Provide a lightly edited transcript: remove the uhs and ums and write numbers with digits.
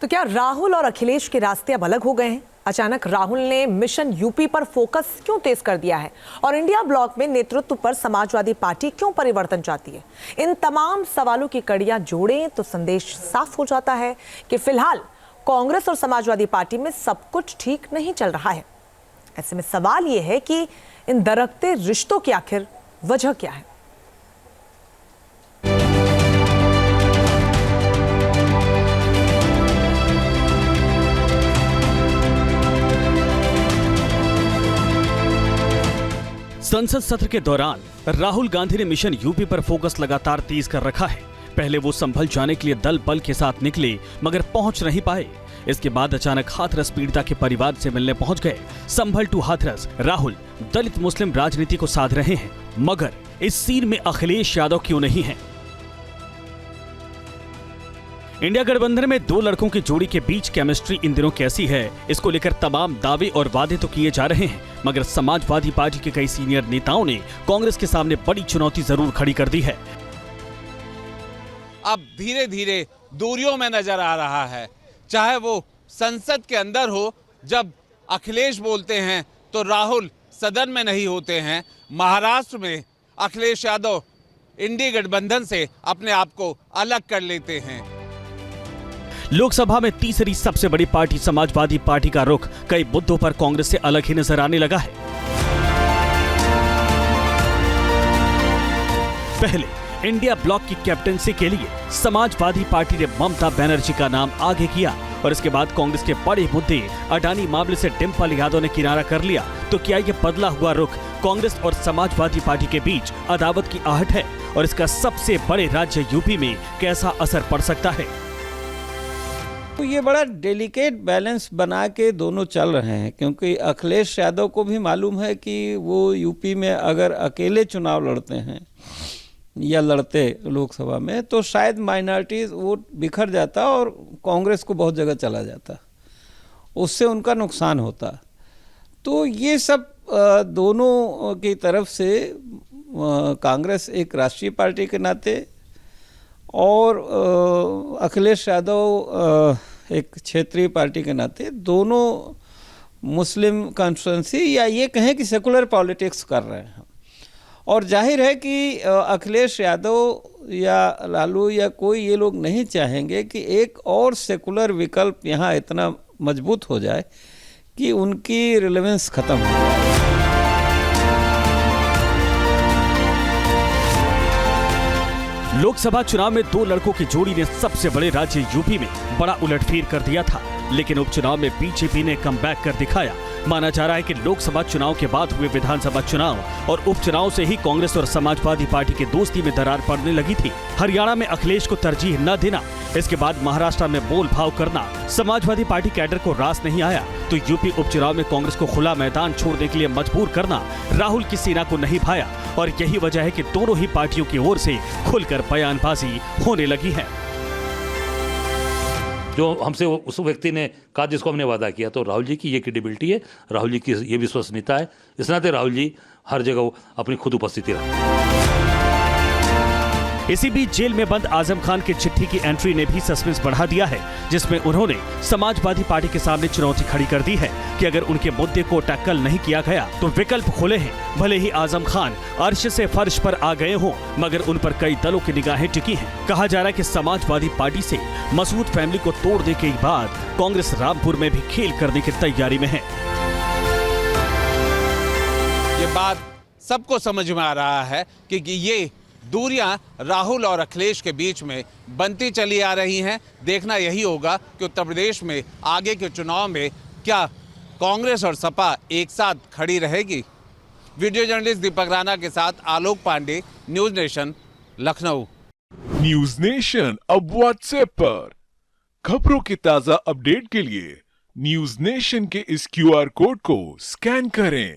तो क्या राहुल और अखिलेश के रास्ते अब अलग हो गए हैं? अचानक राहुल ने मिशन यूपी पर फोकस क्यों तेज कर दिया है और इंडिया ब्लॉक में नेतृत्व पर समाजवादी पार्टी क्यों परिवर्तन चाहती है? इन तमाम सवालों की कड़ियां जोड़ें तो संदेश साफ हो जाता है कि फिलहाल कांग्रेस और समाजवादी पार्टी में सब कुछ ठीक नहीं चल रहा है। ऐसे में सवाल यह है कि इन दरकते रिश्तों की आखिर वजह क्या है? संसद सत्र के दौरान राहुल गांधी ने मिशन यूपी पर फोकस लगातार तेज कर रखा है। पहले वो संभल जाने के लिए दल बल के साथ निकले मगर पहुंच नहीं पाए। इसके बाद अचानक हाथरस पीड़िता के परिवार से मिलने पहुंच गए। संभल टू हाथरस राहुल दलित मुस्लिम राजनीति को साध रहे हैं, मगर इस सीन में अखिलेश यादव क्यों नहीं है? इंडिया गठबंधन में दो लड़कों की जोड़ी के बीच केमिस्ट्री इन दिनों कैसी है, इसको लेकर तमाम दावे और वादे तो किए जा रहे हैं, मगर समाजवादी पार्टी के कई सीनियर नेताओं ने कांग्रेस के सामने बड़ी चुनौती जरूर खड़ी कर दी है। अब धीरे धीरे दूरियों में नजर आ रहा है, चाहे वो संसद के अंदर हो, जब अखिलेश बोलते हैं तो राहुल सदन में नहीं होते हैं। महाराष्ट्र में अखिलेश यादव इंडी गठबंधन से अपने आप को अलग कर लेते हैं। लोकसभा में तीसरी सबसे बड़ी पार्टी समाजवादी पार्टी का रुख कई मुद्दों पर कांग्रेस से अलग ही नजर आने लगा है। पहले इंडिया ब्लॉक की कैप्टनसी के लिए समाजवादी पार्टी ने ममता बनर्जी का नाम आगे किया और इसके बाद कांग्रेस के बड़े मुद्दे अडानी मामले से डिम्पल यादव ने किनारा कर लिया। तो क्या ये बदला हुआ रुख कांग्रेस और समाजवादी पार्टी के बीच अदावत की आहट है और इसका सबसे बड़े राज्य यूपी में कैसा असर पड़ सकता है? तो ये बड़ा डेलिकेट बैलेंस बना के दोनों चल रहे हैं, क्योंकि अखिलेश यादव को भी मालूम है कि वो यूपी में अगर अकेले चुनाव लड़ते हैं या लड़ते लोकसभा में तो शायद माइनॉरिटीज वोट बिखर जाता और कांग्रेस को बहुत जगह चला जाता, उससे उनका नुकसान होता। तो ये सब दोनों की तरफ से कांग्रेस एक राष्ट्रीय पार्टी के नाते और अखिलेश यादव एक क्षेत्रीय पार्टी के नाते दोनों मुस्लिम कॉन्स्टिट्यूंसी या ये कहें कि सेकुलर पॉलिटिक्स कर रहे हैं। और जाहिर है कि अखिलेश यादव या लालू या कोई ये लोग नहीं चाहेंगे कि एक और सेकुलर विकल्प यहाँ इतना मजबूत हो जाए कि उनकी रिलेवेंस खत्म हो जाए। लोकसभा चुनाव में दो लड़कों की जोड़ी ने सबसे बड़े राज्य यूपी में बड़ा उलटफेर कर दिया था, लेकिन उपचुनाव में बीजेपी ने कमबैक कर दिखाया। माना जा रहा है कि लोकसभा चुनाव के बाद हुए विधानसभा चुनाव और उपचुनाव से ही कांग्रेस और समाजवादी पार्टी की दोस्ती में दरार पड़ने लगी थी। हरियाणा में अखिलेश को तरजीह न देना, इसके बाद महाराष्ट्र में बोल भाव करना समाजवादी पार्टी कैडर को रास नहीं आया, तो यूपी उपचुनाव में कांग्रेस को खुला मैदान छोड़ने के लिए मजबूर करना राहुल की सेना को नहीं भाया और यही वजह है कि दोनों ही पार्टियों की ओर से खुलकर बयानबाजी होने लगी है। जो हमसे उस व्यक्ति ने कहा जिसको हमने वादा किया, तो राहुल जी की ये क्रेडिबिलिटी है, राहुल जी की ये विश्वसनीयता है, इस नाते राहुल जी हर जगह अपनी खुद उपस्थिति रखते। इसी बीच जेल में बंद आजम खान की चिट्ठी की एंट्री ने भी सस्पेंस बढ़ा दिया है, जिसमें उन्होंने समाजवादी पार्टी के सामने चुनौती खड़ी कर दी है कि अगर उनके मुद्दे को टैकल नहीं किया गया तो विकल्प खुले हैं। भले ही आजम खान अर्श से फर्श पर आ गए हों, मगर उन पर कई दलों की निगाहें टिकी हैं। कहा जा रहा है कि समाजवादी पार्टी से मसूद फैमिली को तोड़ने के बाद कांग्रेस रामपुर में भी खेल करने की तैयारी में है। ये बात सबको समझ में आ रहा है कि ये दूरियां राहुल और अखिलेश के बीच में बनती चली आ रही हैं। देखना यही होगा कि उत्तर प्रदेश में आगे के चुनाव में क्या कांग्रेस और सपा एक साथ खड़ी रहेगी। वीडियो जर्नलिस्ट दीपक राणा के साथ Alok Pandey, News Nation, Lucknow. News Nation अब व्हाट्सएप पर खबरों की ताजा अपडेट के लिए न्यूज नेशन के इस QR कोड को स्कैन करें।